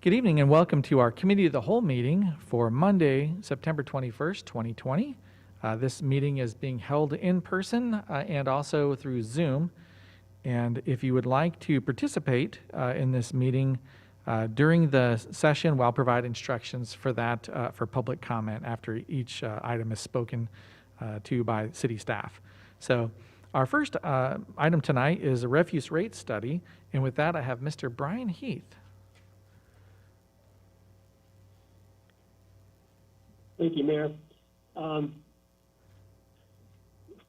Good evening and welcome to our Committee of the Whole meeting for Monday, September 21st, 2020. This meeting is being held in person and also through Zoom. And if you would like to participate in this meeting during the session, we'll provide instructions for that for public comment after each item is spoken to by city staff. So our first item tonight is a refuse rate study. And with that, I have Mr. Brian Heath. Thank you, Mayor. I'm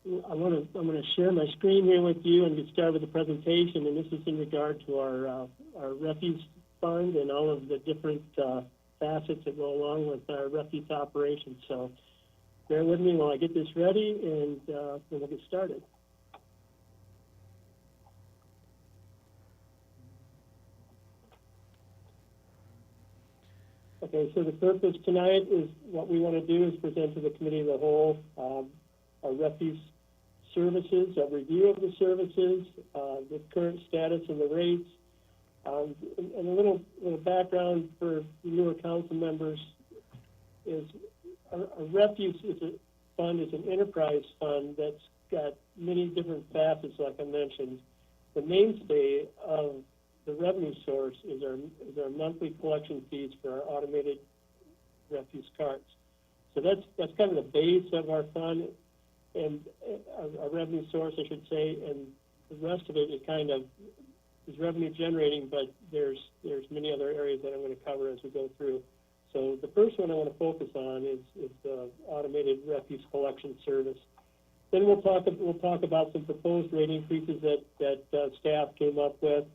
going to share my screen here with you and get started with the presentation. And this is in regard to our refuse fund and all of the different facets that go along with our refuse operations. So bear with me while I get this ready, and then we'll get started. Okay, so the purpose tonight is what we want to do is present to the Committee of the Whole our refuse services, a review of the services, the current status and the rates, and a little background for newer council members is our refuse fund is an enterprise fund that's got many different facets, like I mentioned. The mainstay of the revenue source is our monthly collection fees for our automated refuse carts. So that's kind of the base of our fund and our revenue source, I should say, and the rest of it is revenue generating, but there's many other areas that I'm going to cover as we go through. So the first one I want to focus on is the automated refuse collection service. Then we'll talk about some proposed rate increases that staff came up with.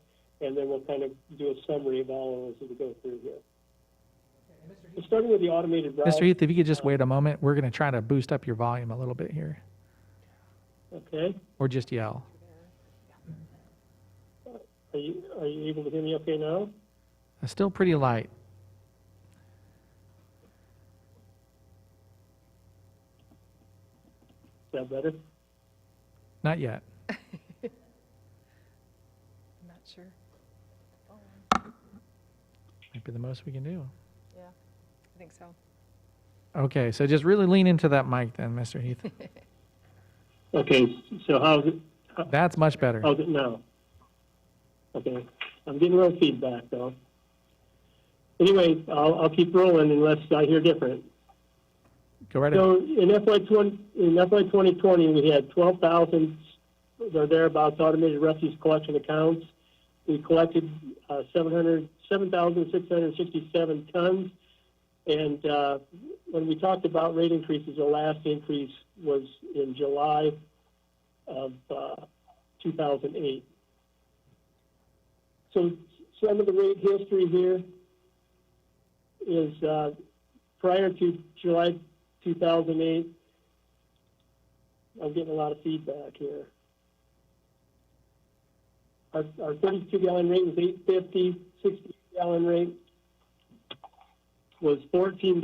And then we'll kind of do a summary of all of those as we go through here. Okay, so starting with the automated route. Mr. Heath, if you could just wait a moment, we're going to try to boost up your volume a little bit here. Okay. Or just yell. Are you able to hear me okay now? It's still pretty light. Is that better? Not yet. I'm not sure. Might be the most we can do. Yeah, I think so. Okay, so just really lean into that mic then, Mr. Heath. Okay, so how's it? That's much better. How's it now? Okay, I'm getting a little feedback though. Anyway, I'll keep rolling unless I hear different. Go right ahead. So in FY 2020, we had 12,000 or thereabouts automated refuse collection accounts. We collected 7,667 tons, and when we talked about rate increases, the last increase was in July of 2008. So some of the rate history here is prior to July 2008. I'm getting a lot of feedback here. Our 32-gallon rate was $8.50. 60-gallon rate was $14,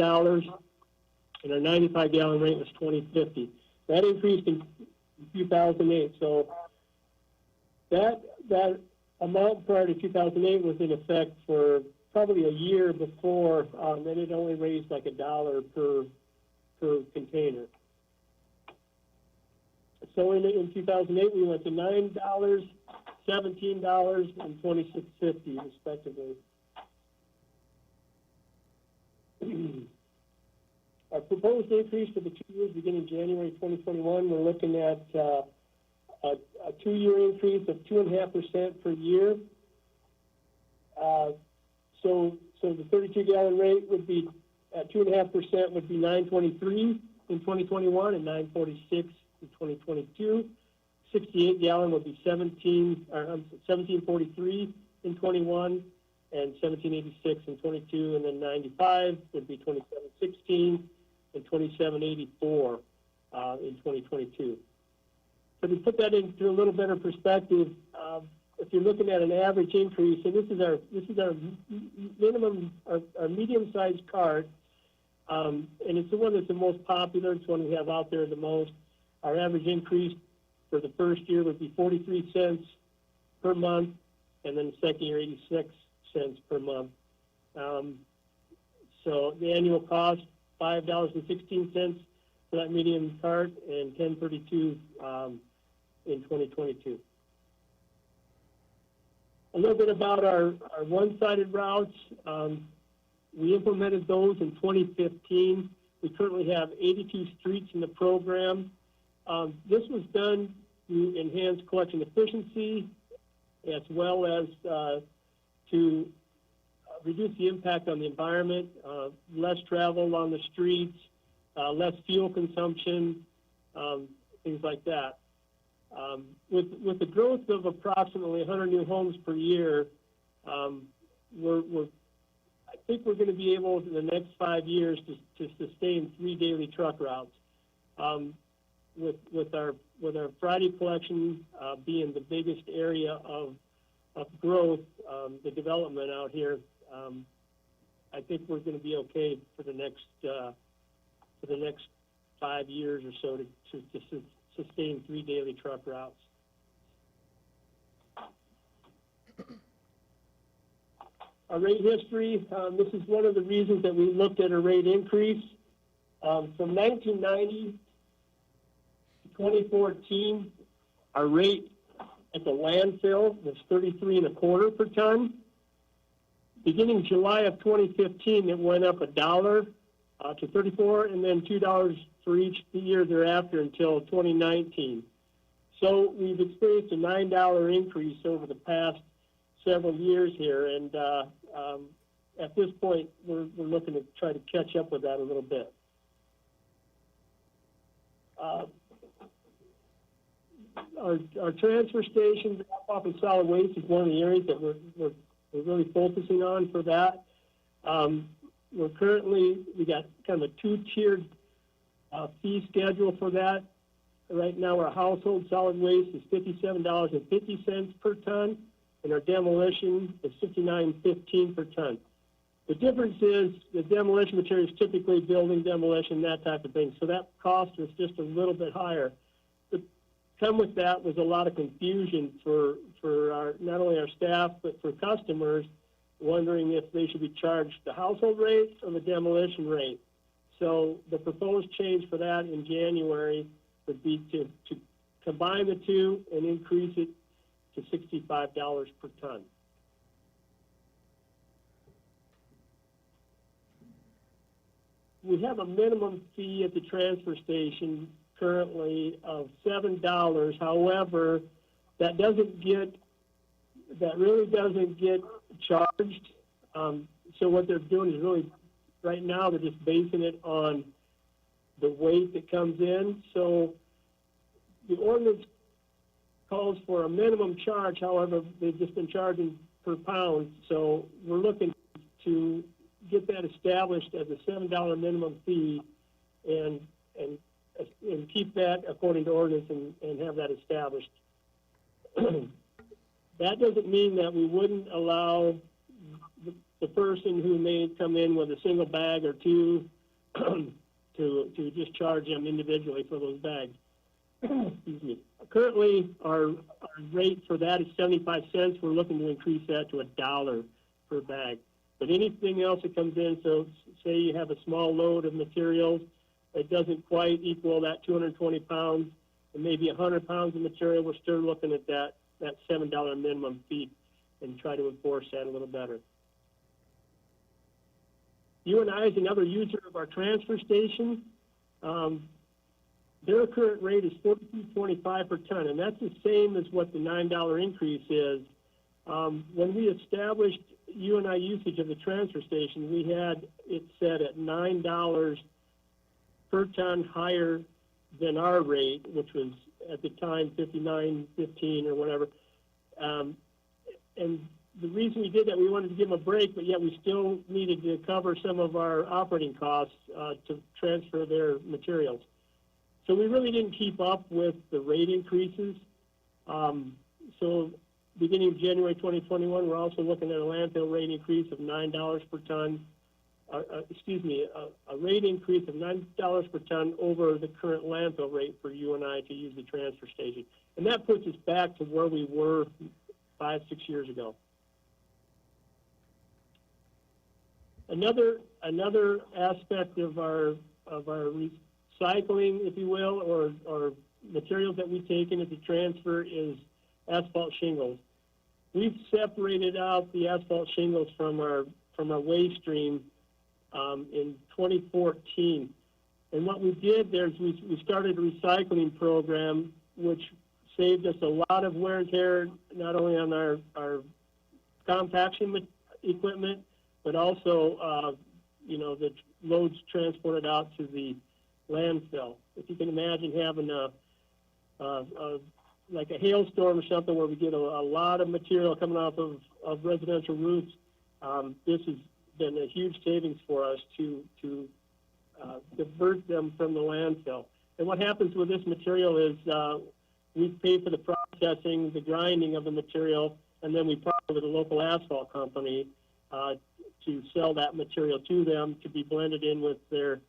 and our 95-gallon rate was $20.50. That increased in 2008. So that amount prior to 2008 was in effect for probably a year before, and it only raised like $1 per container. So in 2008, we went to $9. $17 and $26.50 respectively. Our proposed increase for the 2 years beginning January 2021, we're looking at a 2-year increase of 2.5% per year. So the 32-gallon rate would be at 2.5% would be $9.23 in 2021 and $9.46 in 2022. 68-gallon would be $17.43 in 21 and $17.86 in 22, and then 95 would be $27.16 and $27.84 in 2022. So to put that into a little better perspective, if you're looking at an average increase, and this is our minimum, our medium-sized cart, and it's the one that's the most popular. It's the one we have out there the most. Our average increase for the first year would be 43 cents per month, and then the second year 86 cents per month. So the annual cost, $5.16 for that medium cart, and $10.32 in 2022. A little bit about our one-sided routes. We implemented those in 2015. We currently have 82 streets in the program. This was done to enhance collection efficiency, as well as to reduce the impact on the environment, less travel on the streets, less fuel consumption, things like that. With the growth of approximately 100 new homes per year, I think we're going to be able in the next 5 years to sustain 3 daily truck routes. With our Friday collection being the biggest area of growth, the development out here, I think we're going to be okay for the next 5 years or so to sustain 3 daily truck routes. Our rate history, this is one of the reasons that we looked at a rate increase. From 1990 to 2014, our rate at the landfill was 33.25 per ton. Beginning July of 2015, it went up $1 to 34, and then $2 for each year thereafter until 2019. So we've experienced a $9 increase over the past several years here, and at this point, we're looking to try to catch up with that a little bit. Our transfer station, drop-off and solid waste is one of the areas that we're really focusing on for that. We got kind of a two-tiered fee schedule for that. Right now, our household solid waste is $57.50 per ton, and our demolition is $59.15 per ton. The difference is the demolition material is typically building demolition, that type of thing, so that cost was just a little bit higher. But come with that was a lot of confusion for not only our staff but for customers, wondering if they should be charged the household rate or the demolition rate. So the proposed change for that in January would be to combine the two and increase it to $65 per ton. We have a minimum fee at the transfer station currently of $7. However, that really doesn't get charged. So what they're doing is really, right now, they're just basing it on the weight that comes in. So the ordinance calls for a minimum charge. However, they've just been charging per pound. So we're looking to get that established as a $7 minimum fee and keep that according to ordinance and have that established. That doesn't mean that we wouldn't allow the person who may come in with a single bag or two to just charge them individually for those bags. Excuse me. Currently, our rate for that is 75 cents. We're looking to increase that to $1 per bag. But anything else that comes in, so say you have a small load of materials that doesn't quite equal that 220 pounds, and maybe 100 pounds of material, we're still looking at that $7 minimum fee and try to enforce that a little better. UNI is another user of our transfer station. Their current rate is $42.25 per ton, and that's the same as what the $9 increase is. When we established UNI usage of the transfer station, we had it set at $9 per ton higher than our rate, which was at the time $59.15 or whatever. And the reason we did that, we wanted to give them a break, but yet we still needed to cover some of our operating costs to transfer their materials. So we really didn't keep up with the rate increases. So beginning of January 2021, we're also looking at a landfill rate increase of $9 per ton. A rate increase of $9 per ton over the current landfill rate for UNI to use the transfer station. And that puts us back to where we were 5-6 years ago. Another aspect of our recycling, if you will, or materials that we take in as a transfer is asphalt shingles. We've separated out the asphalt shingles from our waste stream in 2014. And what we did there is we started a recycling program, which saved us a lot of wear and tear, not only on our compaction equipment, but also, the loads transported out to the landfill. If you can imagine having like a hailstorm or something where we get a lot of material coming off of residential roofs, this has been a huge savings for us to divert them from the landfill. And what happens with this material is we pay for the processing, the grinding of the material, and then we partner with a local asphalt company to sell that material to them to be blended in with their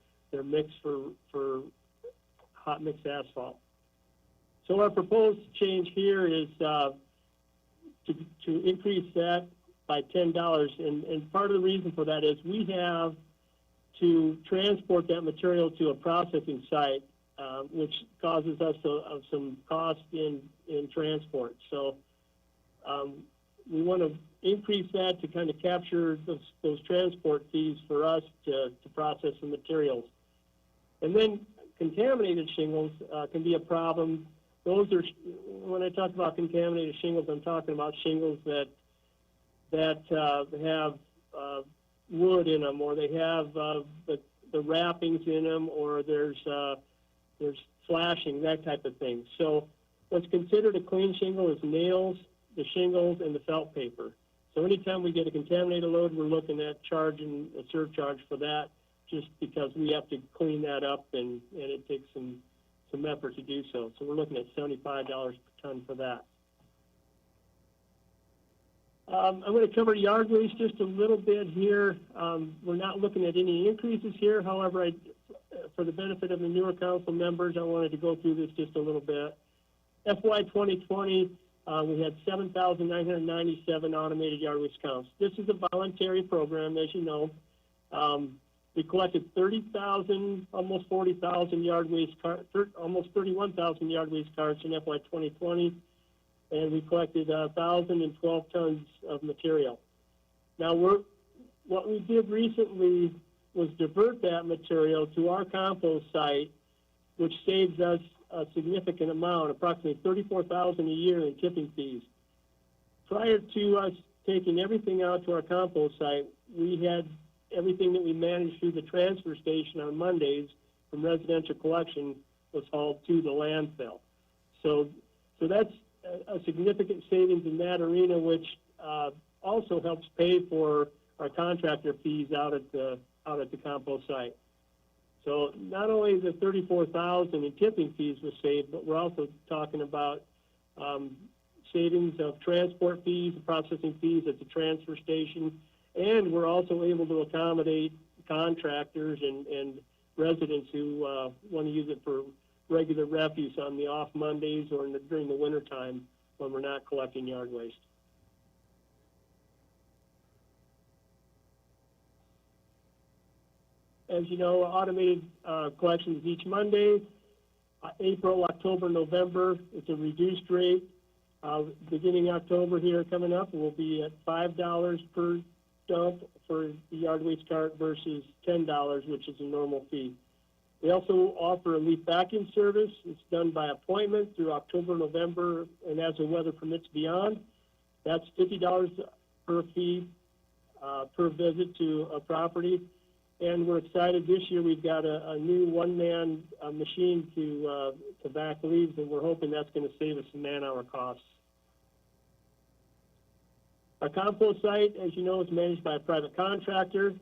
mix for hot mix asphalt. So our proposed change here is to increase that by $10. And part of the reason for that is we have to transport that material to a processing site, which causes us some cost in transport. So we want to increase that to kind of capture those transport fees for us to process the materials. And then contaminated shingles can be a problem. Those are, when I talk about contaminated shingles, I'm talking about shingles that have wood in them, or they have the wrappings in them, or there's flashing, that type of thing. So what's considered a clean shingle is nails, the shingles, and the felt paper. So anytime we get a contaminated load, we're looking at charging a surcharge for that, just because we have to clean that up, and it takes some effort to do so. So we're looking at $75 per ton for that. I'm going to cover yard waste just a little bit here. We're not looking at any increases here. However, for the benefit of the newer council members, I wanted to go through this just a little bit. FY 2020, we had 7,997 automated yard waste counts. This is a voluntary program, as you know. We collected 30,000, almost 40,000 yard waste carts, almost 31,000 yard waste carts in FY 2020, and we collected 1,012 tons of material. Now, what we did recently was divert that material to our compost site, which saves us a significant amount, approximately $34,000 a year in tipping fees. Prior to us taking everything out to our compost site, we had everything that we managed through the transfer station on Mondays from residential collection was hauled to the landfill. So that's a significant savings in that arena, which also helps pay for our contractor fees out at the compost site. So not only the $34,000 in tipping fees was saved, but we're also talking about savings of transport fees, processing fees at the transfer station, and we're also able to accommodate contractors and residents who want to use it for regular refuse on the off Mondays or during the winter time when we're not collecting yard waste. As you know, automated collections each Monday, April, October, November. It's a reduced rate. Beginning October here coming up, we'll be at $5 per dump for the yard waste cart versus $10, which is a normal fee. We also offer a leaf vacuum service. It's done by appointment through October, November, and as the weather permits beyond. That's $50 per fee per visit to a property. And we're excited this year. We've got a new one-man machine to vac leaves, and we're hoping that's going to save us some man-hour costs. Our compost site, as you know, is managed by a private contractor.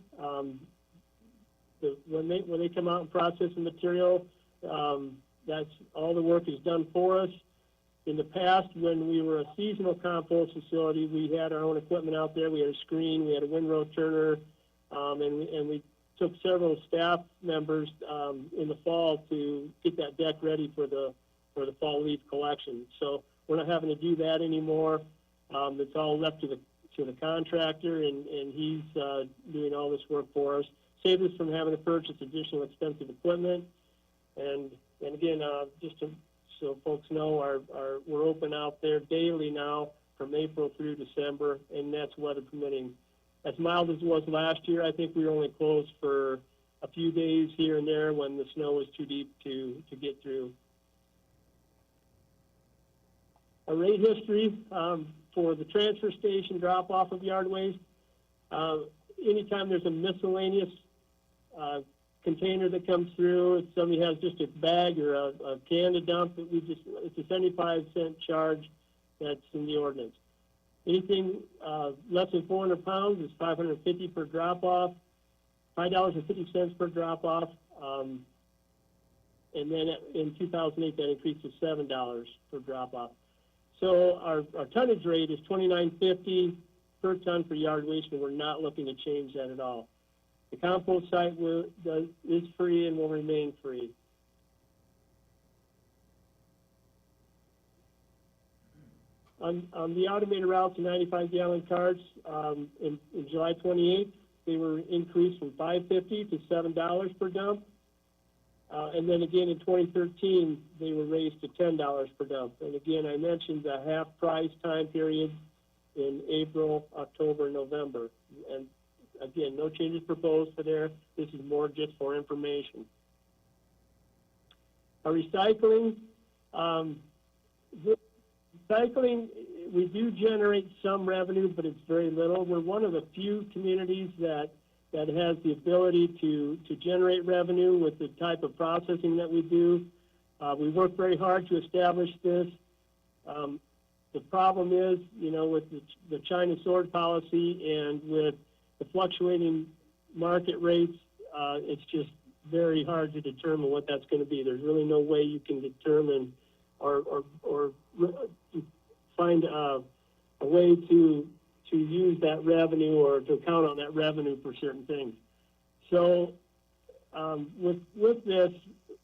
When they come out and process the material, that's all the work is done for us. In the past, when we were a seasonal compost facility, we had our own equipment out there. We had a screen, we had a windrow turner, and we took several staff members in the fall to get that deck ready for the fall leaf collection. So we're not having to do that anymore. It's all left to the the contractor, and he's doing all this work for us. Saved us from having to purchase additional expensive equipment. And again, just so folks know, we're open out there daily now from April through December, and that's weather permitting. As mild as it was last year, I think we were only closed for a few days here and there when the snow was too deep to get through. A rate history for the transfer station drop-off of yard waste. Anytime there's a miscellaneous container that comes through, if somebody has just a bag or a can to dump, it's a 75-cent charge that's in the ordinance. Anything less than 400 pounds is $550 per drop-off, $5.50 per drop-off, and then in 2008 that increased to $7 per drop-off. So our tonnage rate is $29.50 per ton for yard waste, and we're not looking to change that at all. The compost site is free and will remain free. On the automated routes, the 95-gallon carts, in July 28th, they were increased from $5.50 to $7 per dump. And then again in 2013, they were raised to $10 per dump. And again, I mentioned the half-price time period in April, October, November. And again, no changes proposed for there. This is more just for information. Our recycling, we do generate some revenue, but it's very little. We're one of the few communities that has the ability to generate revenue with the type of processing that we do. We work very hard to establish this. The problem is, with the China sword policy and with the fluctuating market rates, it's just very hard to determine what that's going to be. There's really no way you can determine or find a way to use that revenue or to count on that revenue for certain things. So with this,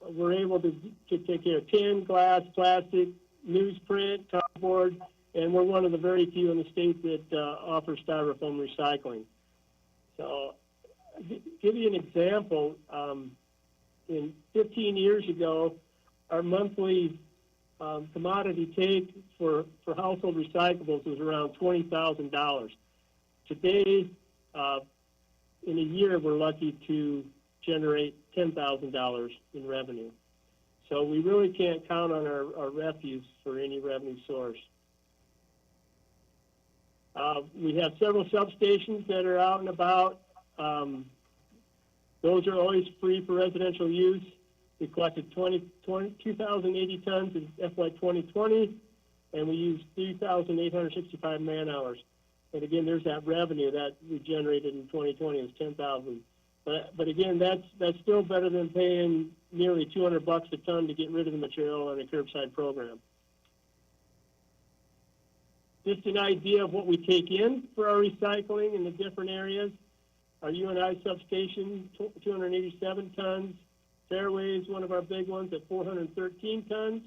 we're able to take care of tin, glass, plastic, newsprint, cardboard, and we're one of the very few in the state that offers styrofoam recycling. So give you an example, in 15 years ago, our monthly commodity take for household recyclables was around $20,000. Today, in a year, we're lucky to generate $10,000 in revenue. So we really can't count on our refuse for any revenue source. We have several substations that are out and about. Those are always free for residential use. We collected 2,080 tons in FY 2020, and we used 3,865 man-hours. And again, there's that revenue that we generated in 2020 is $10,000. But again, that's still better than paying nearly $200 a ton to get rid of the material on a curbside program. Just an idea of what we take in for our recycling in the different areas. Our UNI substation, 287 tons. Fairway is one of our big ones at 413 tons.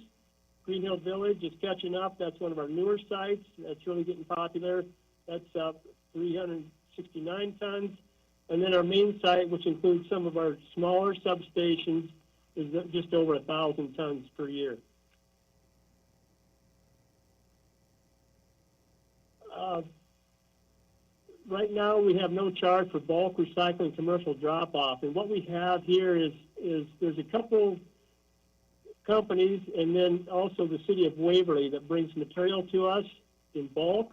Green Hill Village is catching up. That's one of our newer sites. That's really getting popular. That's up 369 tons. And then our main site, which includes some of our smaller substations, is just over 1,000 tons per year. Right now, we have no charge for bulk recycling commercial drop-off. And what we have here is there's a couple companies and then also the city of Waverly that brings material to us in bulk.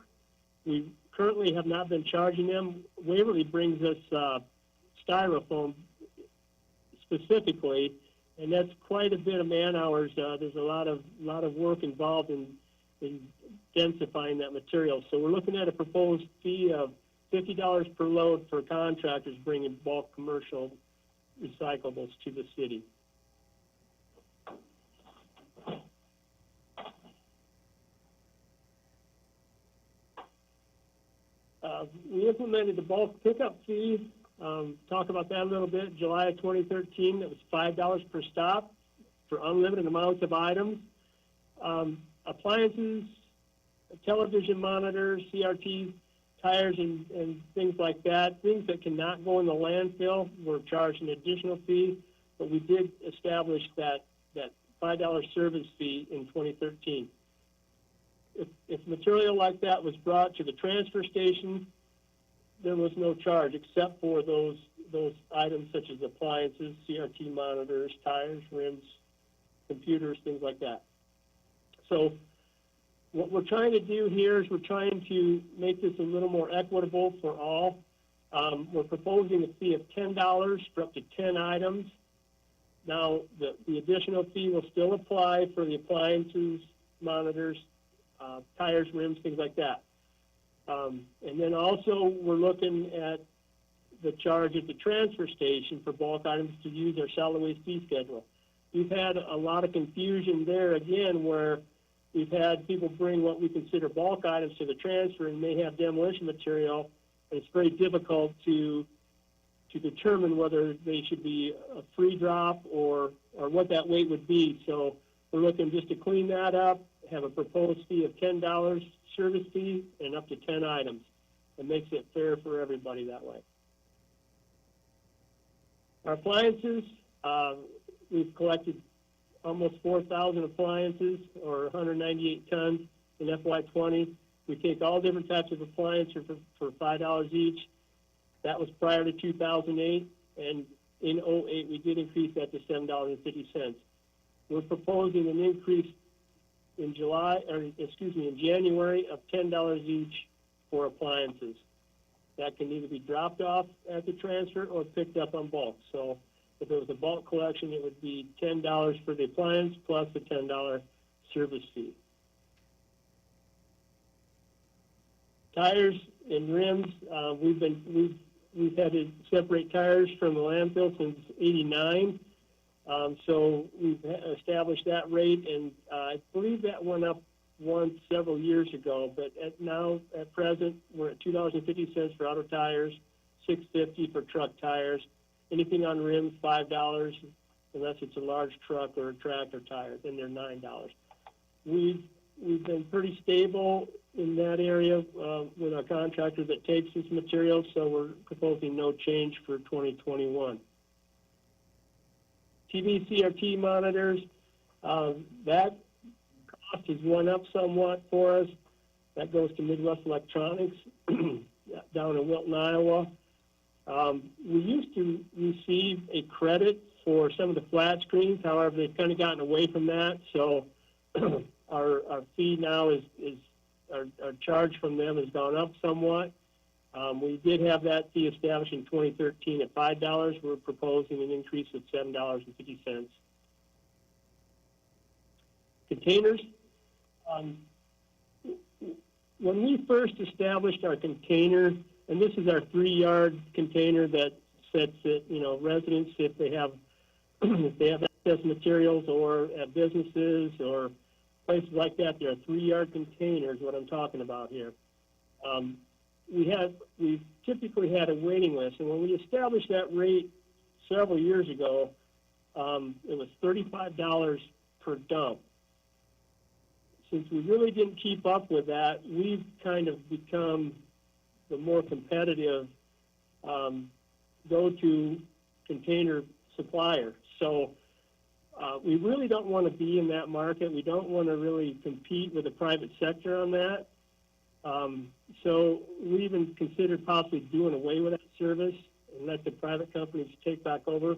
We currently have not been charging them. Waverly brings us styrofoam specifically, and that's quite a bit of man-hours. There's a lot of work involved in densifying that material. So we're looking at a proposed fee of $50 per load for contractors bringing bulk commercial recyclables to the city. We implemented the bulk pickup fee. Talk about that a little bit. July of 2013, it was $5 per stop for unlimited amounts of items. Appliances, television monitors, CRTs, tires and things like that, things that cannot go in the landfill, we're charged an additional fee, but we did establish that $5 service fee in 2013. If material like that was brought to the transfer station, there was no charge except for those items such as appliances, CRT monitors, tires, rims, computers, things like that. So what we're trying to do here is we're trying to make this a little more equitable for all. We're proposing a fee of $10 for up to 10 items. Now, the additional fee will still apply for the appliances, monitors, tires, rims, things like that. And then also we're looking at the charge at the transfer station for bulk items to use our solid waste fee schedule. We've had a lot of confusion there again where we've had people bring what we consider bulk items to the transfer and may have demolition material, and it's very difficult to determine whether they should be a free drop or what that weight would be. So we're looking just to clean that up, have a proposed fee of $10 service fee and up to 10 items. It makes it fair for everybody that way. Our appliances, we've collected almost 4,000 appliances or 198 tons in FY20. We take all different types of appliances for $5 each. That was prior to 2008, and in 2008 we did increase that to $7.50. We're proposing an increase in January of $10 each for appliances. That can either be dropped off at the transfer or picked up on bulk. So if it was a bulk collection, it would be $10 for the appliance plus the $10 service fee. Tires and rims, we've had to separate tires from the landfill since '89. So we've established that rate, and I believe that went up once several years ago. But at present, we're at $2.50 for auto tires, $6.50 for truck tires. Anything on rims, $5, unless it's a large truck or a tractor tire, then they're $9. We've been pretty stable in that area with our contractor that takes this material, so we're proposing no change for 2021. TV CRT monitors, that cost has went up somewhat for us. That goes to Midwest Electronics down in Wilton, Iowa. We used to receive a credit for some of the flat screens. However, they've kind of gotten away from that. So our fee now is our charge from them has gone up somewhat. We did have that fee established in 2013 at $5. We're proposing an increase of $7.50. Containers. When we first established our container, and this is our 3-yard container that sets it, residents, if they have excess materials or at businesses or places like that, there are 3-yard containers, what I'm talking about here. We typically had a waiting list, and when we established that rate several years ago, it was $35 per dump. Since we really didn't keep up with that, we've kind of become the more competitive go-to container supplier. So we really don't want to be in that market. We don't want to really compete with the private sector on that. So we even considered possibly doing away with that service and let the private companies take back over.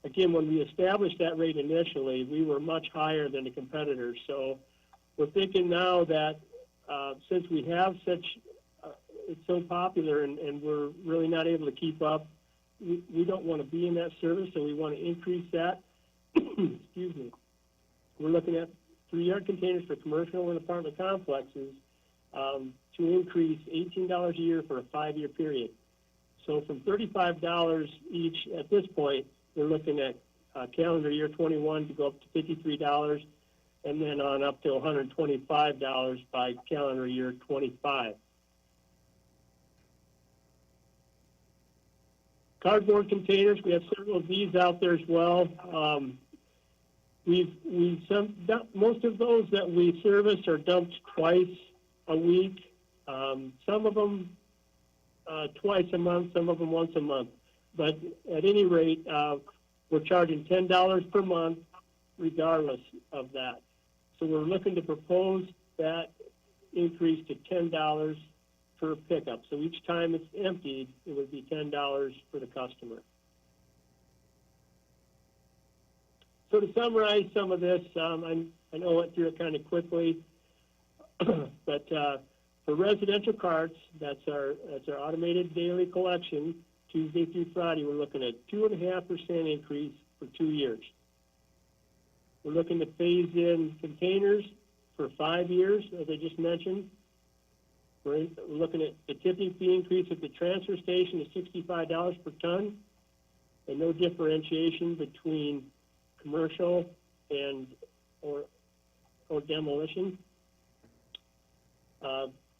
Again, when we established that rate initially, we were much higher than the competitors. So we're thinking now that since we have it's so popular and we're really not able to keep up, we don't want to be in that service, so we want to increase that. Excuse me. We're looking at 3-yard containers for commercial and apartment complexes to increase $18 a year for a 5-year period. So from $35 each at this point, we're looking at calendar year 21 to go up to $53, and then on up to $125 by calendar year 25. Cardboard containers, we have several of these out there as well. Most of those that we service are dumped twice a week. Some of them twice a month, some of them once a month. But at any rate, we're charging $10 per month regardless of that. So we're looking to propose that increase to $10 per pickup. So each time it's emptied, it would be $10 for the customer. So to summarize some of this, I know I went through it kind of quickly, but for residential carts, that's our automated daily collection, Tuesday through Friday, we're looking at 2.5% increase for 2 years. We're looking to phase in containers for 5 years, as I just mentioned. We're looking at the tipping fee increase at the transfer station to $65 per ton, and no differentiation between commercial and or demolition.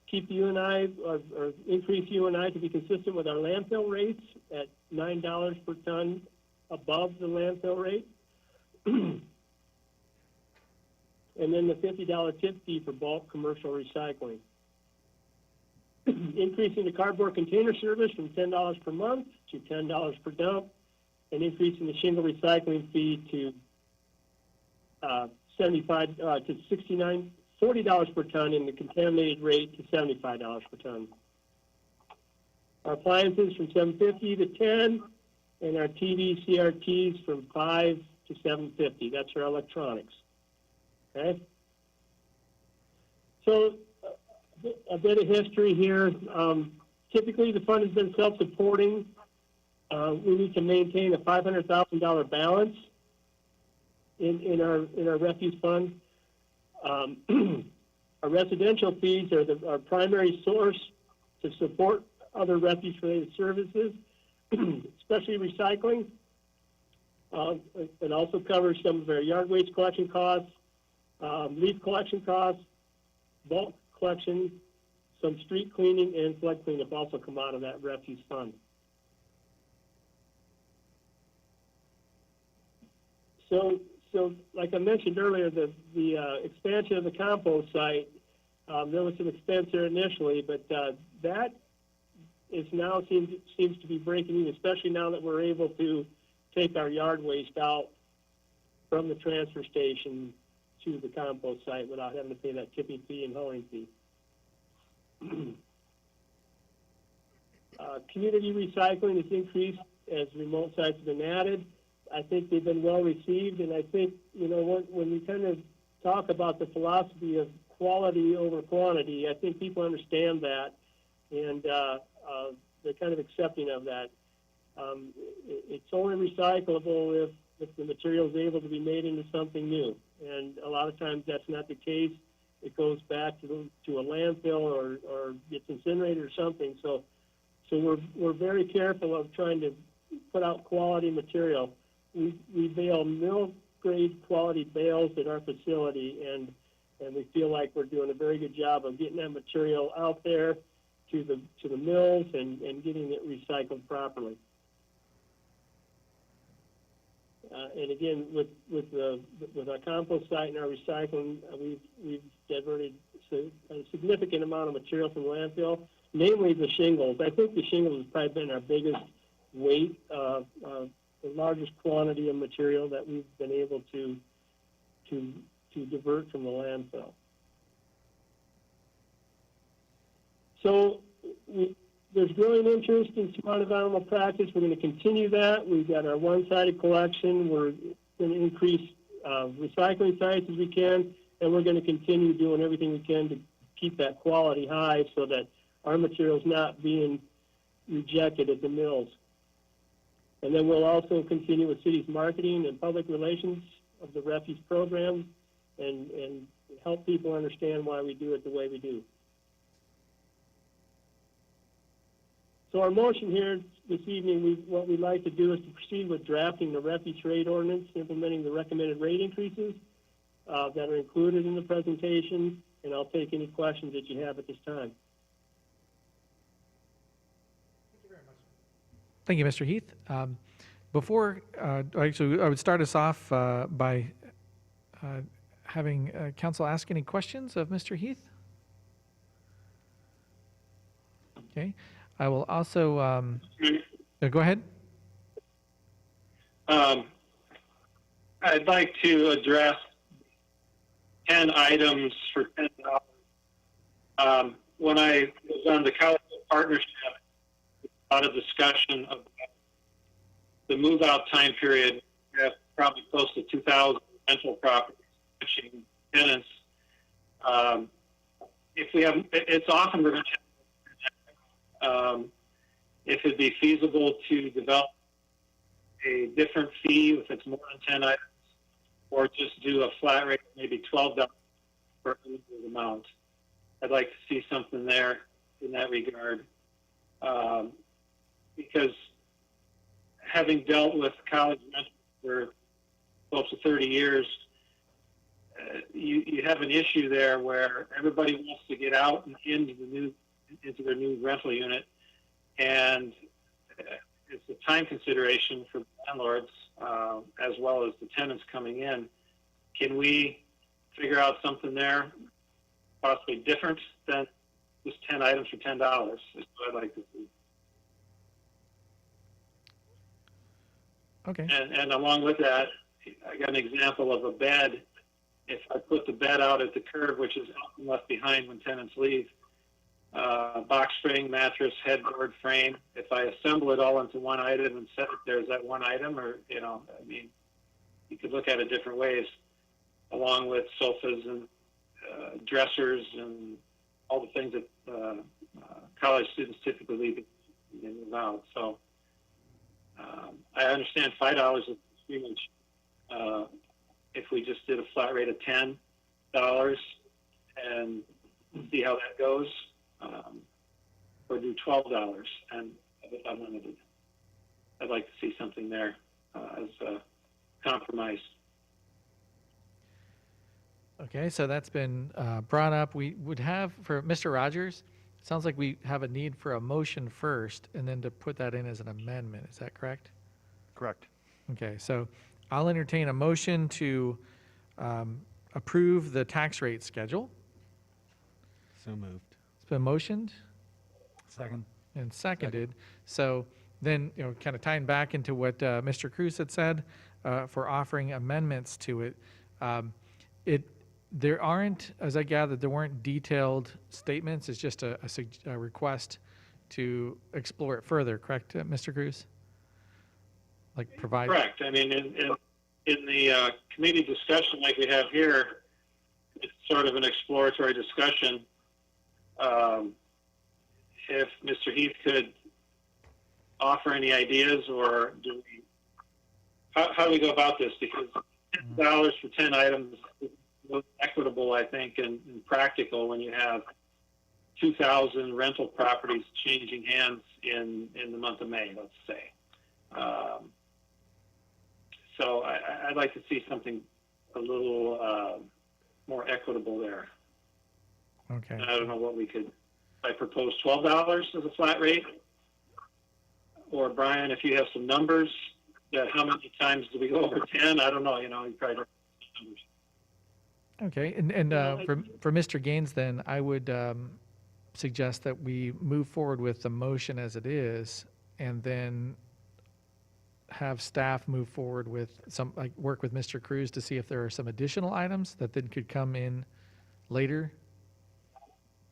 Keep UNI or increase UNI to be consistent with our landfill rates at $9 per ton above the landfill rate. And then the $50 tip fee for bulk commercial recycling. Increasing the cardboard container service from $10 per month to $10 per dump, and increasing the shingle recycling fee to $40 per ton, and the contaminated rate to $75 per ton. Our appliances from $7.50 to $10, and our TV CRTs from $5 to $7.50. That's our electronics. Okay. So a bit of history here. Typically, the fund has been self-supporting. We need to maintain a $500,000 balance in our refuse fund. Our residential fees are our primary source to support other refuse-related services, especially recycling. It also covers some of our yard waste collection costs, leaf collection costs, bulk collection, some street cleaning, and flood cleanup also come out of that refuse fund. So like I mentioned earlier, the expansion of the compost site, there was some expense there initially, but that is now seems to be breaking in, especially now that we're able to take our yard waste out from the transfer station to the compost site without having to pay that tipping fee and hauling fee. Community recycling has increased as remote sites have been added. I think they've been well received, and I think, you know, when we kind of talk about the philosophy of quality over quantity, I think people understand that, and they're kind of accepting of that. It's only recyclable if the material is able to be made into something new, and a lot of times that's not the case. It goes back to a landfill or gets incinerated or something. So we're very careful of trying to put out quality material. We bale mill-grade quality bales at our facility, and we feel like we're doing a very good job of getting that material out there to the mills and getting it recycled properly. And again, with our compost site and our recycling, we've diverted a significant amount of material from landfill, namely the shingles. I think the shingles has probably been our biggest weight, the largest quantity of material that we've been able to divert from the landfill. So there's growing interest in smart environmental practice. We're going to continue that. We've got our one-sided collection. We're going to increase recycling sites as we can, and we're going to continue doing everything we can to keep that quality high so that our material is not being rejected at the mills. And then we'll also continue with city's marketing and public relations of the refuse program and help people understand why we do it the way we do. So our motion here this evening, what we'd like to do is to proceed with drafting the refuse rate ordinance, implementing the recommended rate increases that are included in the presentation, and I'll take any questions that you have at this time. Thank you, Mr. Heath. Actually, I would start us off by having council ask any questions of Mr. Heath. Okay. I will also, go ahead. I'd like to address 10 items for $10. When I was on the College Partnership, a lot of discussion of the move-out time period. We have probably close to 2,000 rental properties, switching tenants. If we have, it's often we're going to have, if it'd be feasible to develop a different fee if it's more than 10 items, or just do a flat rate, maybe $12 for a limited amount. I'd like to see something there in that regard. Because having dealt with college rentals for close to 30 years, you have an issue there where everybody wants to get out and into their new rental unit, and it's a time consideration for the landlords as well as the tenants coming in. Can we figure out something there, possibly different than just 10 items for $10? Is what I'd like to see. Okay. And along with that, I got an example of a bed. If I put the bed out at the curb, which is often left behind when tenants leave, box spring, mattress, headboard, frame, if I assemble it all into one item and set it there, is that one item? Or, I mean, you could look at it different ways, along with sofas and dressers and all the things that college students typically leave and move out. So I understand $5 is extremely cheap. If we just did a flat rate of $10 and see how that goes, or do $12 and unlimited. I'd like to see something there as a compromise. Okay, so that's been brought up. We would have, for Mr. Rogers, it sounds like we have a need for a motion first and then to put that in as an amendment. Is that correct? Correct. Okay, so I'll entertain a motion to approve the tax rate schedule. So moved. It's been motioned Second. and seconded. So then, kind of tying back into what Mr. Cruz had said for offering amendments to it, there aren't, as I gathered, there weren't detailed statements. It's just a request to explore it further, correct, Mr. Cruz? Like provide. Correct. I mean, in the committee discussion like we have here, it's sort of an exploratory discussion. If Mr. Heath could offer any ideas, or how do we go about this? Because $10 for 10 items is most equitable, I think, and practical when you have 2,000 rental properties changing hands in the month of May, let's say. So I'd like to see something a little more equitable there. Okay. And I don't know what we could. I propose $12 as a flat rate. Or Brian, if you have some numbers, that how many times do we go over 10? I don't know. You probably don't have numbers. Okay, and for Mr. Gaines, then I would suggest that we move forward with the motion as it is, and then have staff move forward with work with Mr. Cruz to see if there are some additional items that then could come in later.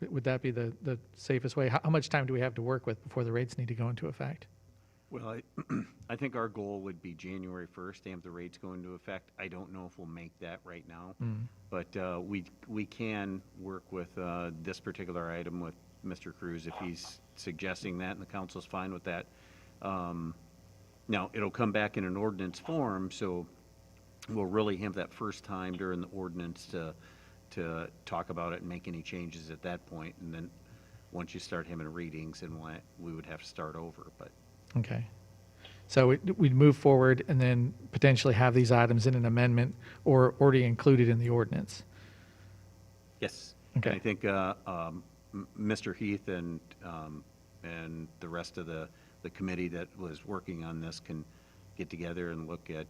Would that be the safest way? How much time do we have to work with before the rates need to go into effect? Well, I think our goal would be January 1st to have the rates go into effect. I don't know if we'll make that right now, but we can work with this particular item with Mr. Cruz if he's suggesting that, and the council's fine with that. Now, it'll come back in an ordinance form, so we'll really have that first time during the ordinance to talk about it and make any changes at that point, and then once you start having readings, and we would have to start over, but. Okay. So we'd move forward and then potentially have these items in an amendment or already included in the ordinance. Yes. Okay. And I think Mr. Heath and the rest of the committee that was working on this can get together and look at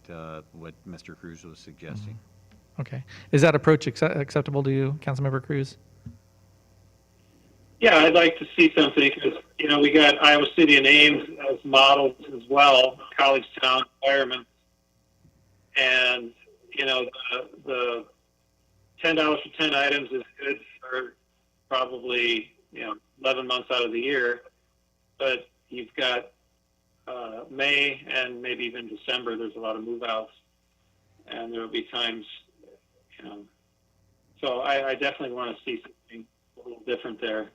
what Mr. Cruz was suggesting. Okay. Is that approach acceptable to you, Councilmember Cruz? Yeah, I'd like to see something because, you know, we got Iowa City and Ames as models as well, college town environments. And, you know, the $10 for 10 items is good for probably, you know, 11 months out of the year. But you've got May and maybe even December, there's a lot of move outs. And there will be times, you know, so I definitely want to see something a little different there.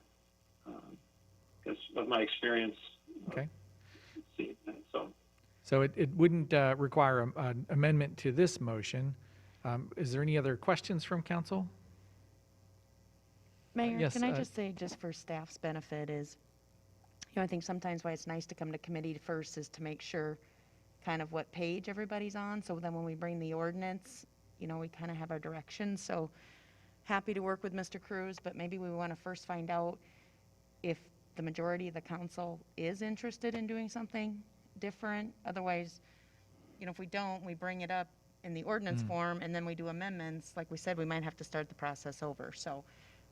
Because of my experience. Okay. Seeing that, So it wouldn't require an amendment to this motion. Is there any other questions from council? Mayor, yes, can I just say, just for staff's benefit is, you know, I think sometimes why it's nice to come to committee first is to make sure kind of what page everybody's on. So then when we bring the ordinance, you know, we kind of have our direction. So happy to work with Mr. Cruz, but maybe we want to first find out if the majority of the council is interested in doing something different. Otherwise, you know, if we don't, we bring it up in the ordinance form and then we do amendments. Like we said, we might have to start the process over. So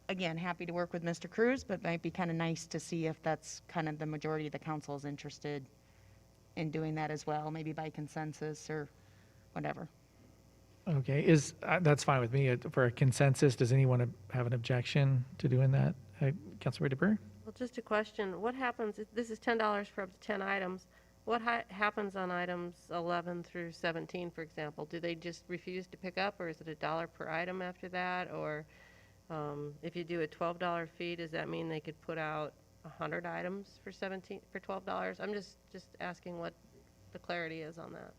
again, happy to work with Mr. Cruz, but might be kind of nice to see if that's kind of the majority of the council is interested in doing that as well, maybe by consensus or whatever. Okay, that's fine with me. For a consensus, does anyone have an objection to doing that? Councilor DeBurr? Well, just a question. What happens, if this is $10 for up to 10 items, what happens on items 11 through 17, for example? Do they just refuse to pick up, or is it $1 per item after that? Or if you do a $12 fee, does that mean they could put out 100 items for $12? I'm just asking what the clarity is on that.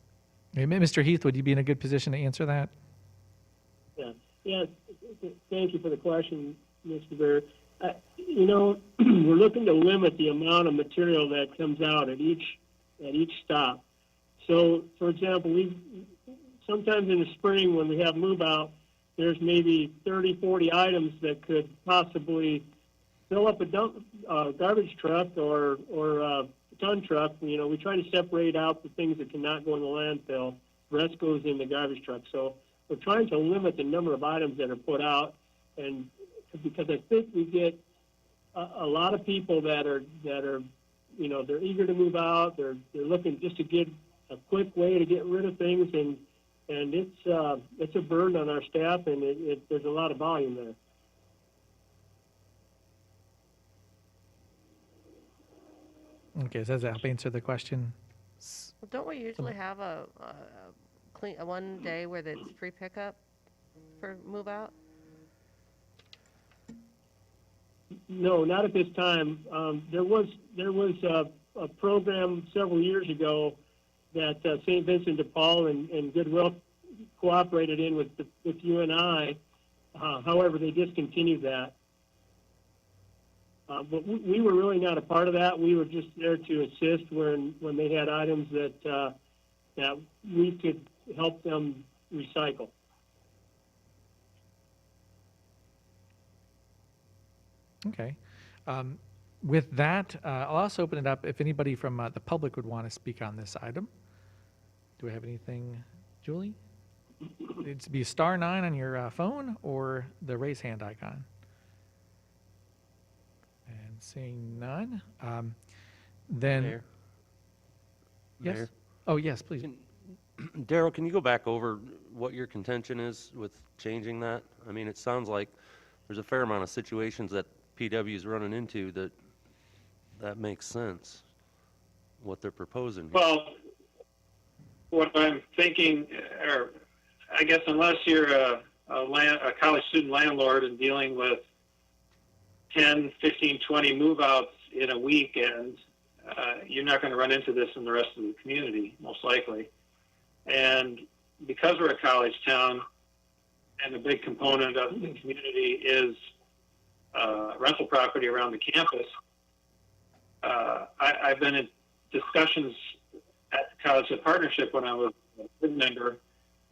Okay, Mr. Heath, would you be in a good position to answer that? Yeah, thank you for the question, Mr. Bear. You know, we're looking to limit the amount of material that comes out at each stop. So, for example, sometimes in the spring when we have move out, there's maybe 30, 40 items that could possibly fill up a garbage truck or a ton truck. You know, we try to separate out the things that cannot go in the landfill. The rest goes in the garbage truck. So we're trying to limit the number of items that are put out, and because I think we get a lot of people that are, you know, they're eager to move out. They're looking just to get a quick way to get rid of things, and it's a burden on our staff, and there's a lot of volume there. Okay, does that help answer the question? Well, don't we usually have a one day where it's free pickup for move out? No, not at this time. There was a program several years ago that St. Vincent de Paul and Goodwill cooperated in with you and I. However, they discontinued that. But we were really not a part of that. We were just there to assist when they had items that we could help them recycle. Okay. With that, I'll also open it up if anybody from the public would want to speak on this item. Do we have anything, Julie? It's be *9 on your phone or the raise hand icon. And seeing none, then Mayor? yes. Mayor? Oh yes, please. Daryl, can you go back over what your contention is with changing that? I mean, it sounds like there's a fair amount of situations that PW is running into that makes sense, what they're proposing here. well, what I'm thinking, or I guess unless you're a college student landlord and dealing with 10, 15, 20 move-outs in a weekend, you're not going to run into this in the rest of the community, most likely. And because we're a college town, and a big component of the community is rental property around the campus, I've been in discussions at the College of Partnership when I was a board member,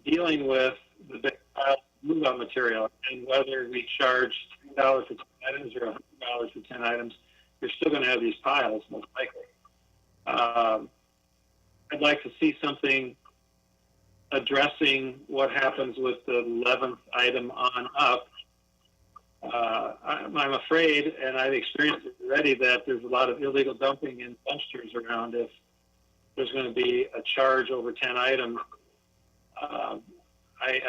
dealing with the big pile of move-out material, and whether we charge $3 for 10 items or $100 for 10 items, you're still going to have these piles, most likely. I'd like to see something addressing what happens with the 11th item on up. I'm afraid, and I've experienced it already, that there's a lot of illegal dumping in dumpsters around. If there's going to be a charge over 10 items, I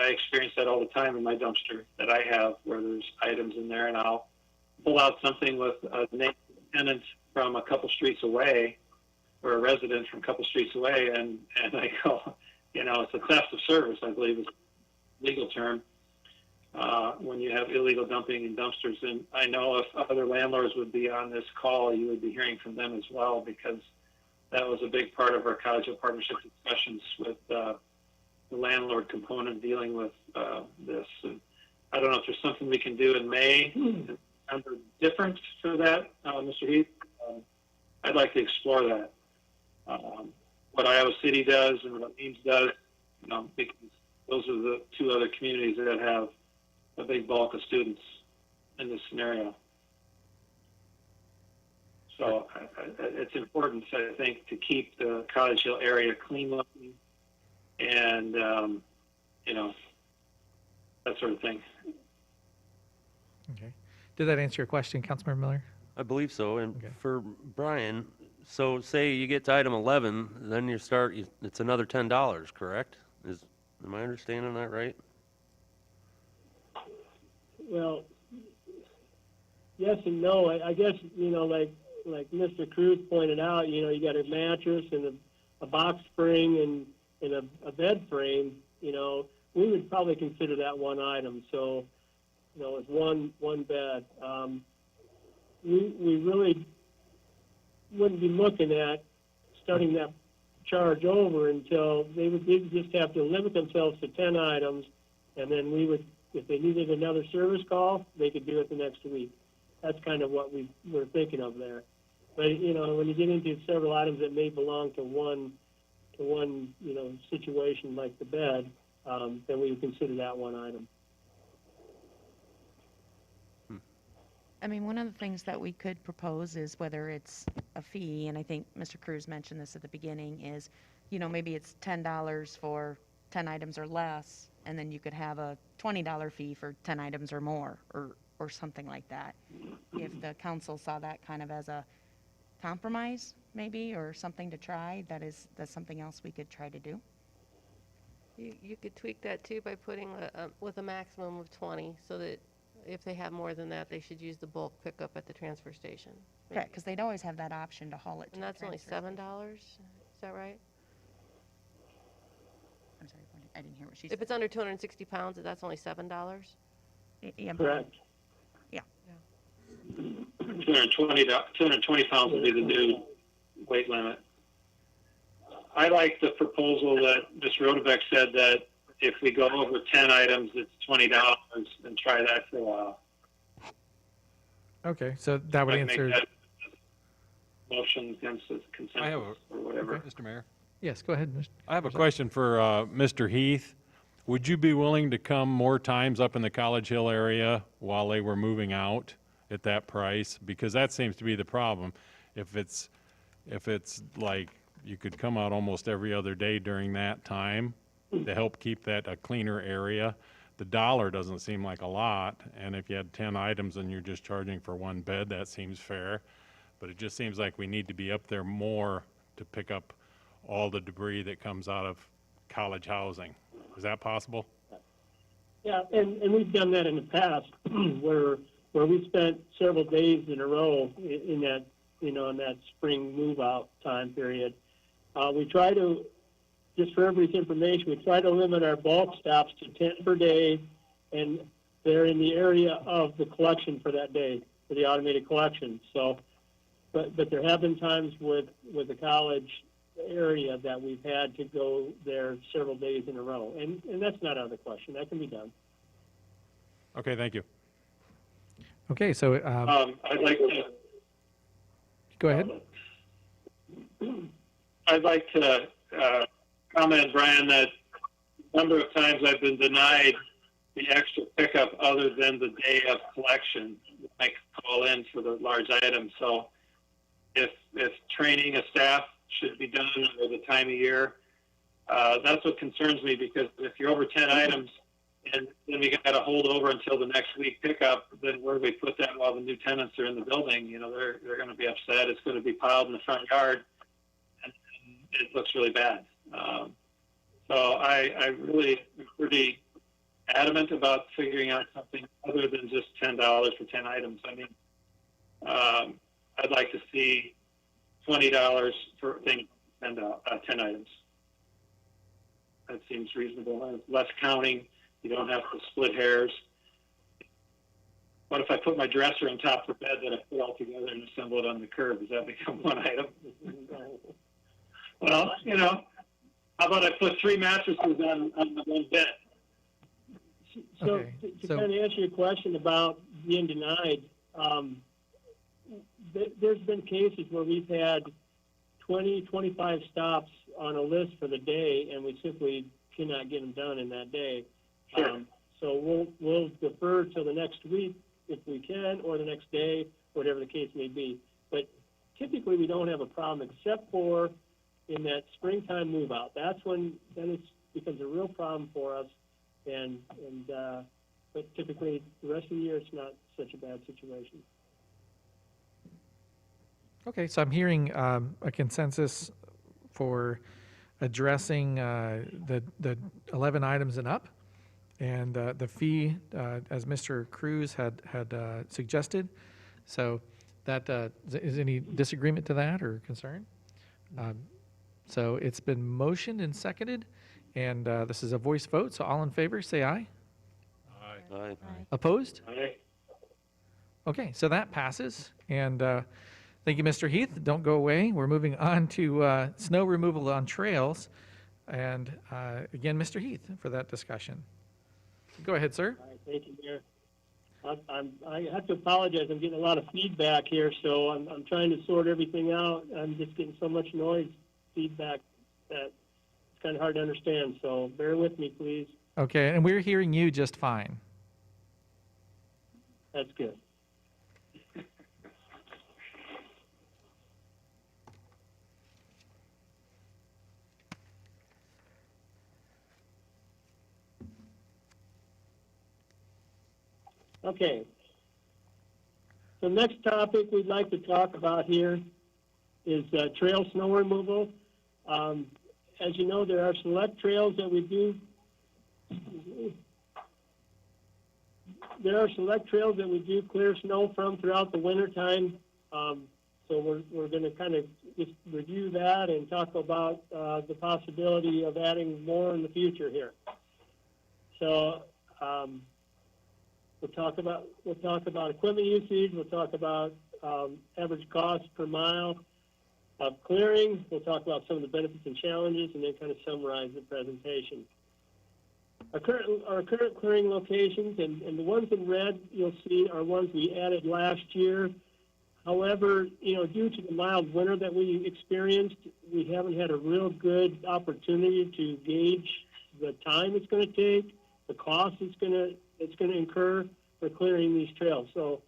experience that all the time in my dumpster that I have, where there's items in there, and I'll pull out something with a name tenant from a couple streets away, or a resident from a couple streets away, and I go, it's a theft of service, I believe is the legal term, when you have illegal dumping in dumpsters. And I know if other landlords would be on this call, you would be hearing from them as well, because that was a big part of our College Hill Partnership discussions with the landlord component dealing with this. And I don't know if there's something we can do in May under different for that, Mr. Heath. I'd like to explore that. What Iowa City does and what Ames does, because those are the two other communities that have a big bulk of students in this scenario. So it's important, I think, to keep the College Hill area clean looking and, that sort of thing. Okay. Did that answer your question, Councilmember Miller? I believe so. And Okay. for Brian, so say you get to item 11, then it's another $10, correct? Am I understanding that right? Well, yes and no. I guess, like Mr. Cruz pointed out, you got a mattress and a box spring and a bed frame, we would probably consider that one item. So, it's one bed. We really wouldn't be looking at starting that charge over until they would just have to limit themselves to 10 items, and then we would, if they needed another service call, they could do it the next week. That's kind of what we were thinking of there. But, when you get into several items that may belong to one situation like the bed, then we would consider that one item. I mean, one of the things that we could propose is whether it's a fee, and I think Mr. Cruz mentioned this at the beginning, is, maybe it's $10 for 10 items or less, and then you could have a $20 fee for 10 items or more, or something like that. If the council saw that kind of as a compromise, maybe, or something to try, that's something else we could try to do. You could tweak that too by putting with a maximum of 20, so that if they have more than that, they should use the bulk pickup at the transfer station. Correct, because they'd always have that option to haul it to And the that's only transfer $7, is that right? station. I'm sorry, I didn't hear what she If said. it's under 260 pounds, that's only $7? Yeah, Correct. 220 pounds will be the new weight limit. I like the proposal that Ms. Rodebeck said, that if we go over 10 items, it's $20, and try that for a while. Okay, so that would I'd make answer. that motion against the consensus or whatever. Mr. Mayor, Yes, go ahead. Mr. I have a question for Mr. Heath. Would you be willing to come more times up in the College Hill area while they were moving out at that price? Because that seems to be the problem. If it's like you could come out almost every other day during that time to help keep that a cleaner area, the dollar doesn't seem like a lot. And if you had 10 items and you're just charging for one bed, that seems fair. But it just seems like we need to be up there more to pick up all the debris that comes out of college housing. Is that possible? Yeah, and we've done that in the past, where we spent several days in a row in that, in that spring move-out time period. We try to, just for everybody's information, we try to limit our bulk stops to 10 per day, and they're in the area of the collection for that day, for the automated collection. So, but there have been times with the college area that we've had to go there several days in a row, and that's not out of the question. That can be done. Okay, thank you. Okay, so I'd like to. go ahead. I'd like to comment, Brian, that a number of times I've been denied the extra pickup other than the day of collection. I call in for the large items. So if training of staff should be done at the time of year, that's what concerns me, because if you're over 10 items, and then we got to hold over until the next week pickup. Then where do we put that while the new tenants are in the building? You know, they're going to be upset. It's going to be piled in the front yard, and it looks really bad. So I really am pretty adamant about figuring out something other than just $10 for 10 items. I mean, I'd like to see $20 for things, 10 items. That seems reasonable. Less counting. You don't have to split hairs. What if I put my dresser on top of the bed that I put all together and assemble it on the curb? Does that become one item? Well, you know, how about I put 3 mattresses on one bed? So Okay, to so- kind of answer your question about being denied, there's been cases where we've had 20, 25 stops on a list for the day, and we simply cannot get them done in that day. Sure. So we'll defer till the next week if we can, or the next day, whatever the case may be. But typically, we don't have a problem except for in that springtime move out. That's when then it becomes a real problem for us. But typically, the rest of the year, it's not such a bad situation. Okay, so I'm hearing a consensus for addressing the 11 items and up, and the fee, as Mr. Cruz had suggested. So that is any disagreement to that or concern? So it's been motioned and seconded, and this is a voice vote. So all in favor, say aye. Aye. Opposed? Okay. Okay, so that passes, and thank you, Mr. Heath. Don't go away. We're moving on to snow removal on trails, and again, Mr. Heath for that discussion. Go ahead, sir. All right, thank you, Mayor. I have to apologize. I'm getting a lot of feedback here, so I'm trying to sort everything out. I'm just getting so much noise feedback that it's kind of hard to understand. So bear with me, please. Okay, and we're hearing you just fine. That's good. Okay. The next topic we'd like to talk about here is trail snow removal. As you know, there are select trails that we do. There are select trails that we do clear snow from throughout the wintertime. So we're going to kind of just review that and talk about the possibility of adding more in the future here. So we'll talk about equipment usage. We'll talk about average cost per mile of clearing. We'll talk about some of the benefits and challenges, and then kind of summarize the presentation. Our current clearing locations, and the ones in red you'll see are ones we added last year. However, due to the mild winter that we experienced, we haven't had a real good opportunity to gauge the time it's going to take, the cost it's going to incur for clearing these trails. So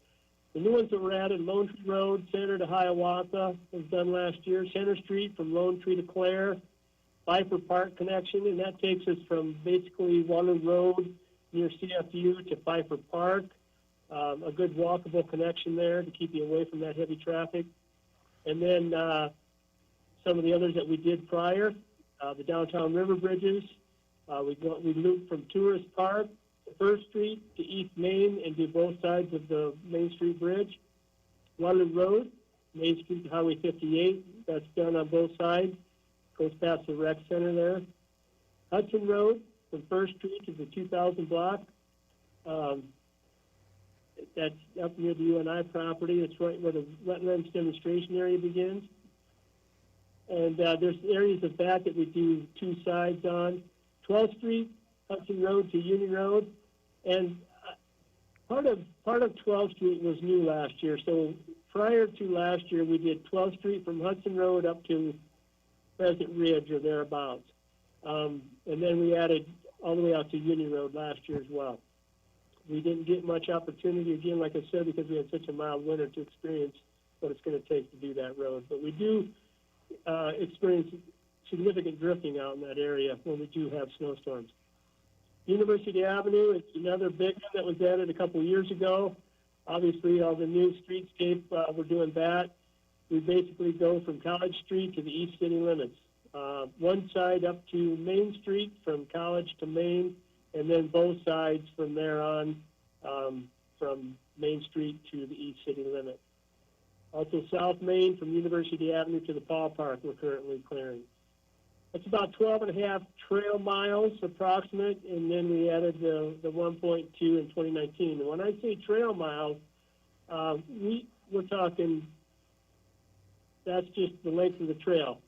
the new ones that were added: Lone Tree Road, Cedar to Hiawatha, was done last year. Center Street from Lone Tree to Clare, Pfeiffer Park connection, and that takes us from basically Waterloo Road near CFU to Pfeiffer Park. A good walkable connection there to keep you away from that heavy traffic. And then some of the others that we did prior, the downtown river bridges. We loop from Tourist Park to First Street to East Main and do both sides of the Main Street Bridge. Waterloo Road, Main Street to Highway 58, that's done on both sides. Goes past the rec center there. Hudson Road from First Street to the 2000 block. That's up near the UNI property. It's right where the wetlands demonstration area begins. And there's areas of that we do two sides on. 12th Street, Hudson Road to Union Road. And part of 12th Street was new last year. So prior to last year, we did 12th Street from Hudson Road up to Pheasant Ridge or thereabouts. And then we added all the way out to Union Road last year as well. We didn't get much opportunity, again, like I said, because we had such a mild winter to experience what it's going to take to do that road. But we do experience significant drifting out in that area when we do have snowstorms. University Avenue is another big one that was added a couple years ago. Obviously, all the new streetscape, we're doing that. We basically go from College Street to the east city limits. One side up to Main Street from College to Main, and then both sides from there on from Main Street to the east city limit. Also South Main from University Avenue to the Paul Park we're currently clearing. It's about 12.5 trail miles approximate, and then we added the 1.2 in 2019. And when I say trail miles, we're talking, that's just the length of the trail.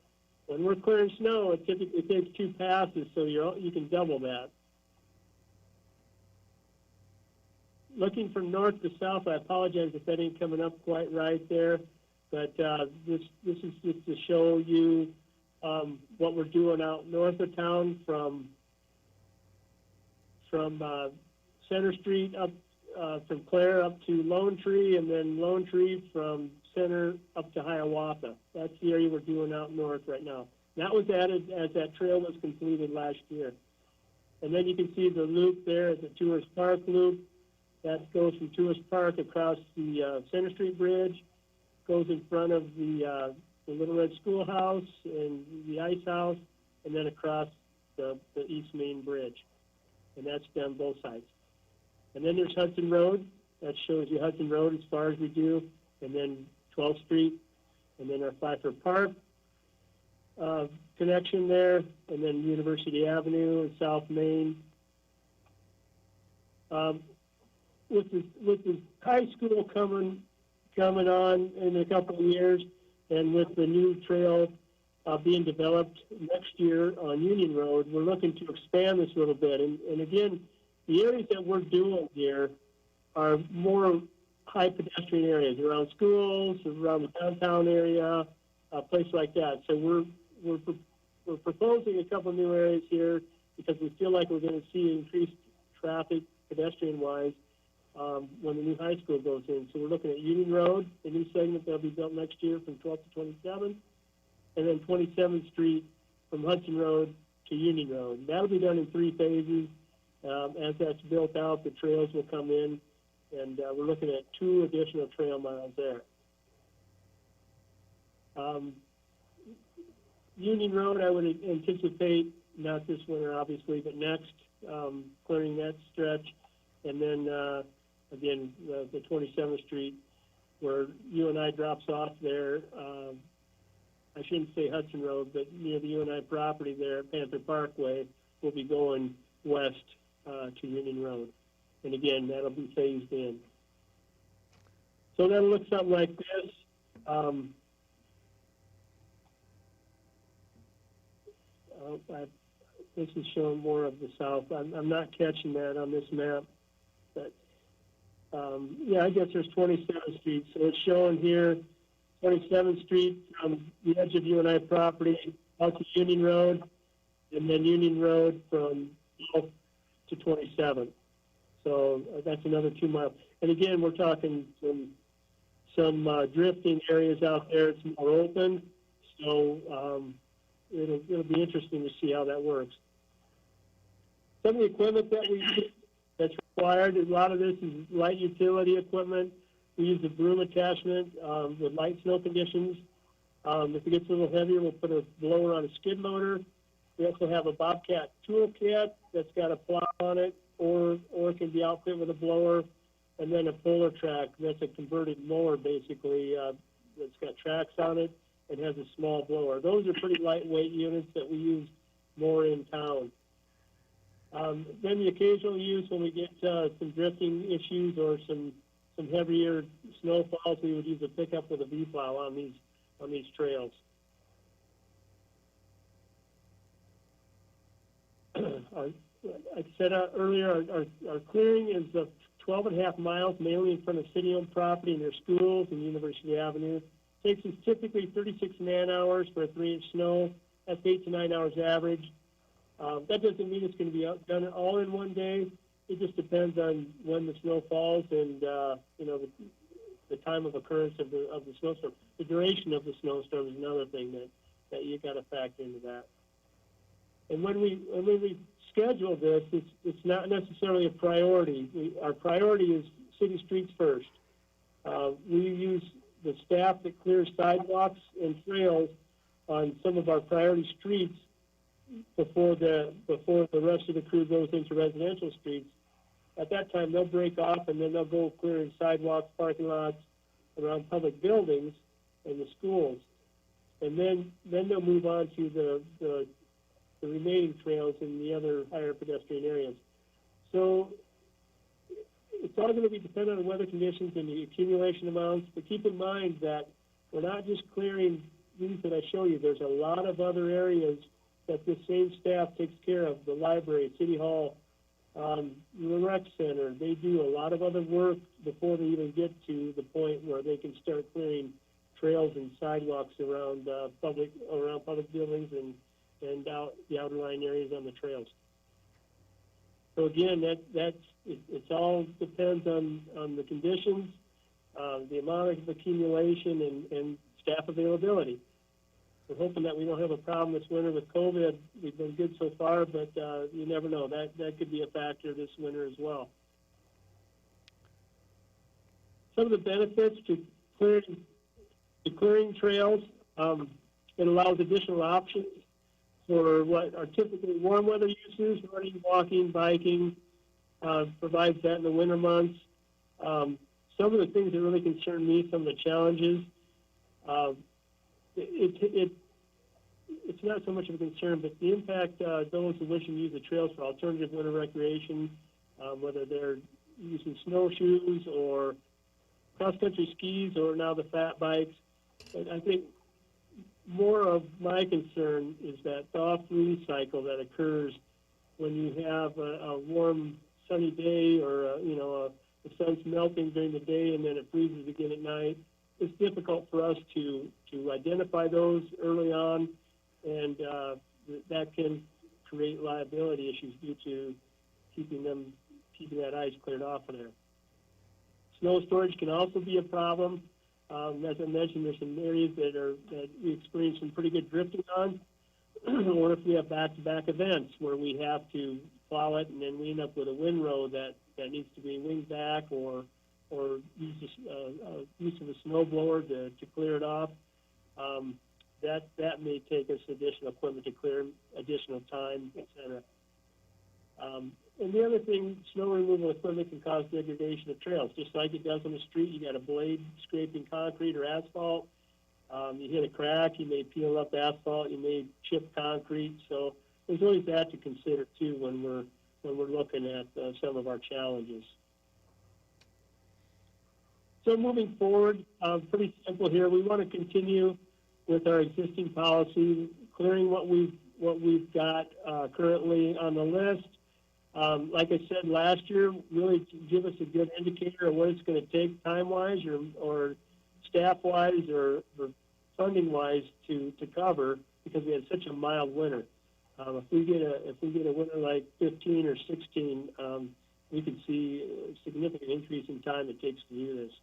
When we're clearing snow, it typically takes 2 passes, so you can double that. Looking from north to south, I apologize if that ain't coming up quite right there, but this is just to show you what we're doing out north of town from Center Street up from Clare up to Lone Tree, and then Lone Tree from Center up to Hiawatha. That's the area we're doing out north right now. That was added as that trail was completed last year. And then you can see the loop there at the Tourist Park loop. That goes from Tourist Park across the Center Street Bridge, goes in front of the Little Red Schoolhouse and the Ice House, and then across the East Main Bridge. And that's done both sides. And then there's Hudson Road. That shows you Hudson Road as far as we do, and then 12th Street, and then our Pfeiffer Park connection there, and then University Avenue and South Main. With the high school coming on in a couple of years, and with the new trail being developed next year on Union Road, we're looking to expand this a little bit. And again, the areas that we're doing here are more high pedestrian areas around schools, around the downtown area, a place like that. So we're proposing a couple new areas here because we feel like we're going to see increased traffic pedestrian-wise when the new high school goes in. So we're looking at Union Road, the new segment that'll be built next year from 12th to 27th, and then 27th Street from Hudson Road to Union Road. That'll be done in 3 phases. As that's built out, the trails will come in, and we're looking at 2 additional trail miles there. Union Road, I would anticipate, not this winter obviously, but next, clearing that stretch. And then, again, the 27th Street, where UNI drops off there. I shouldn't say Hudson Road, but near the UNI property there at Panther Parkway, we'll be going west to Union Road. And again, that'll be phased in. So that'll look something like this. This is showing more of the south. I'm not catching that on this map. But, yeah, I guess there's 27th Street. So it's showing here 27th Street from the edge of UNI property out to Union Road, and then Union Road from 12th to 27th. So that's another 2 miles. And again, we're talking some drifting areas out there. It's more open, so it'll be interesting to see how that works. Some of the equipment that we use that's required, a lot of this is light utility equipment. We use a broom attachment with light snow conditions. If it gets a little heavier, we'll put a blower on a skid motor. We also have a Bobcat toolkit that's got a plow on it, or it can be outfitted with a blower, and then a puller track. That's a converted mower, basically, that's got tracks on it and has a small blower. Those are pretty lightweight units that we use more in town. Then the occasional use when we get some drifting issues or some heavier snowfalls, we would use a pickup with a V-plow on these trails. I said earlier, our clearing is 12.5 miles, mainly in front of city-owned property near schools and University Avenue. Takes us typically 36 man-hours for a 3-inch snow. That's 8 to 9 hours average. That doesn't mean it's going to be done all in one day. It just depends on when the snow falls and the time of occurrence of the snowstorm. The duration of the snowstorm is another thing that you got to factor into that. And when we schedule this, it's not necessarily a priority. Our priority is city streets first. We use the staff that clears sidewalks and trails on some of our priority streets before the rest of the crew goes into residential streets. At that time, they'll break off and then they'll go clearing sidewalks, parking lots, around public buildings and the schools. And then they'll move on to the remaining trails in the other higher pedestrian areas. So it's all going to be dependent on weather conditions and the accumulation amounts, but keep in mind that we're not just clearing these that I show you. There's a lot of other areas that this same staff takes care of, the library, City Hall, the rec center. They do a lot of other work before they even get to the point where they can start clearing trails and sidewalks around public buildings and out the outlying areas on the trails. So again, it all depends on the conditions, the amount of accumulation, and staff availability. We're hoping that we don't have a problem this winter with COVID. We've been good so far, but you never know. That could be a factor this winter as well. Some of the benefits to clearing trails, it allows additional options for what are typically warm weather uses, running, walking, biking, provides that in the winter months. Some of the things that really concern me, some of the challenges, it's not so much of a concern, but the impact those who wish to use the trails for alternative winter recreation, whether they're using snowshoes or cross-country skis or now the fat bikes. And I think more of my concern is that thaw-freeze cycle that occurs when you have a warm, sunny day, or the sun's melting during the day and then it freezes again at night. It's difficult for us to identify those early on, and that can create liability issues due to keeping that ice cleared off of there. Snow storage can also be a problem. As I mentioned, there's some areas that we experience some pretty good drifting on, or if we have back-to-back events where we have to plow it and then we end up with a windrow that needs to be winged back or use of a snow blower to clear it off. That may take us additional equipment to clear, additional time, etc. And the other thing, snow removal equipment can cause degradation of trails. Just like it does on the street, you got a blade scraping concrete or asphalt. You hit a crack, you may peel up asphalt, you may chip concrete. So there's always that to consider too when we're looking at some of our challenges. So moving forward, pretty simple here. We want to continue with our existing policy, clearing what we've got currently on the list. Like I said last year, really to give us a good indicator of what it's going to take time-wise or staff-wise or funding-wise to cover, because we had such a mild winter. If we get a winter like 15 or 16, we could see a significant increase in time it takes to do this.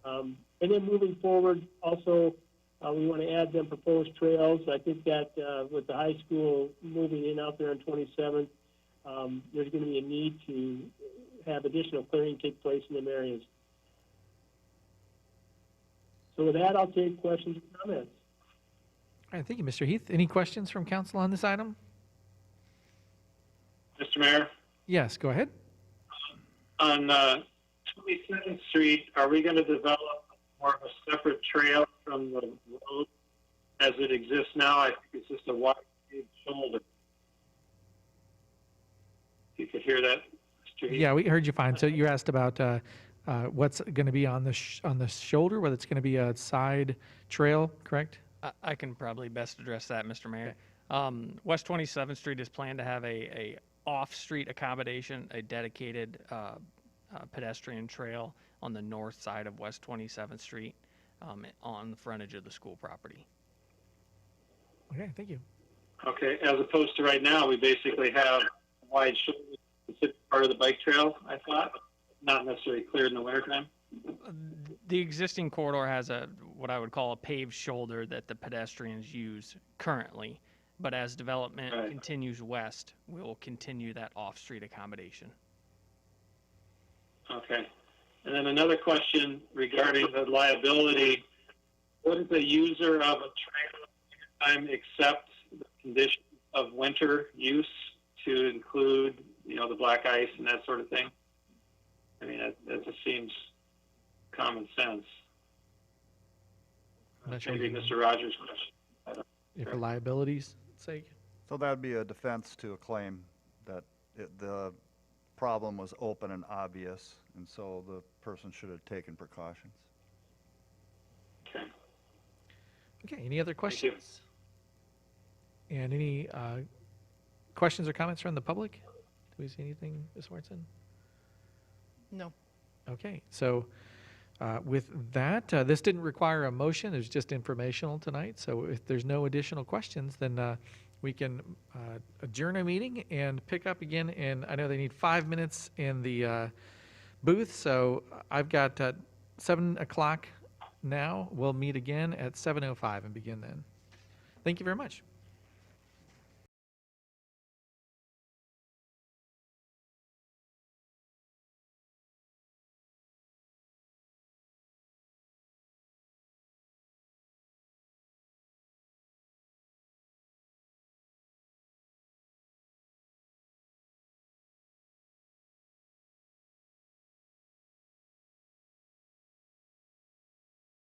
And then moving forward, also, we want to add them proposed trails. I think that with the high school moving in out there on 27th, there's going to be a need to have additional clearing take place in them areas. So with that, I'll take questions and comments. All right, thank you, Mr. Heath. Any questions from council on this item? Mr. Mayor, Yes, go ahead. on 27th Street, are we going to develop more of a separate trail from the road as it exists now? I think it's just a wide paved shoulder. You could hear that, Mr. Heath? Yeah, we heard you fine. So you asked about what's going to be on the shoulder, whether it's going to be a side trail, correct? I can probably best address that, Mr. Mayor. West 27th Street is planned to have a off-street accommodation, a dedicated pedestrian trail on the north side of West 27th Street on the frontage of the school property. Okay, thank you. Okay, as opposed to right now, we basically have a wide shoulder, specific part of the bike trail, I thought, not necessarily cleared in the wintertime. The existing corridor has what I would call a paved shoulder that the pedestrians use currently. But as development Right. continues west, we will continue that off-street accommodation. Okay. And then another question regarding the liability. What is the user of a trailer time accept the conditions of winter use to include, the black ice and that sort of thing? I mean, that just seems common sense. I'm not sure Maybe we can- Mr. Rogers' question. If for liability's sake. So that'd be a defense to a claim that the problem was open and obvious, and so the person should have taken precautions. Okay. Okay, any other you. questions? And any questions or comments from the public? Do we see anything, Ms. Swartzen? No. Okay, so with that, this didn't require a motion, it was just informational tonight. So if there's no additional questions, then we can adjourn our meeting and pick up again. And I know they need 5 minutes in the booth, so I've got 7 o'clock now. We'll meet again at 7:05 and begin then. Thank you very much.